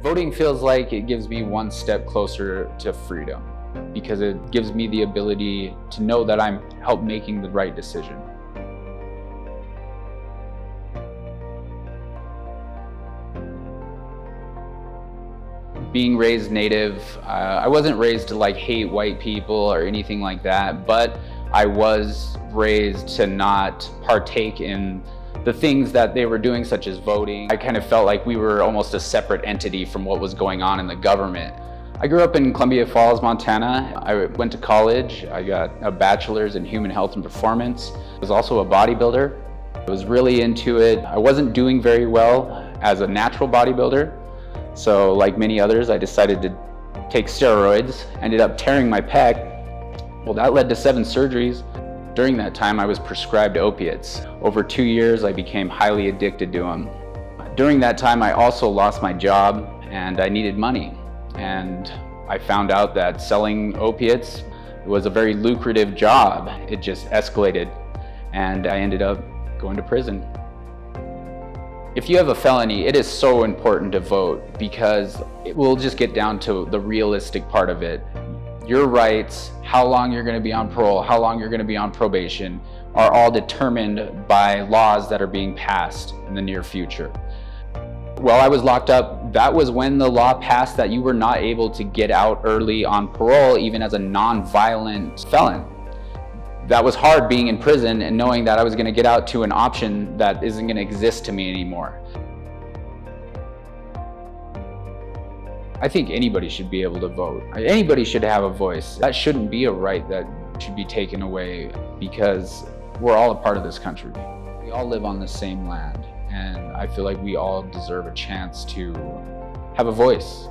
Voting feels like it gives me one step closer to freedom because it gives me the ability to know that I'm making the right decision. Being raised Native, I wasn't raised to hate white people or anything like that, but I was raised to not partake in the things that they were doing, such as voting. I kind of felt like we were almost a separate entity from what was going on in the government. I grew up in Columbia Falls, Montana. I went to college. I got a bachelor's in human health and performance. I was also a bodybuilder. I was really into it. I wasn't doing very well as a natural bodybuilder. So like many others, I decided to take steroids, ended up tearing my pec. Well, that led to 7 surgeries. During that time, I was prescribed opiates. Over 2 years, I became highly addicted to them. During that time, I also lost my job and I needed money. And I found out that selling opiates was a very lucrative job. It just escalated and I ended up going to prison. If you have a felony, it is so important to vote because it will just get down to the realistic part of it. Your rights, how long you're going to be on parole, how long you're going to be on probation, are all determined by laws that are being passed in the near future. While I was locked up, that was when the law passed that you were not able to get out early on parole, even as a non-violent felon. That was hard being in prison and knowing that I was going to get out to an option that isn't going to exist to me anymore. I think anybody should be able to vote. Anybody should have a voice. That shouldn't be a right that should be taken away because we're all a part of this country. We all live on the same land, and I feel like we all deserve a chance to have a voice.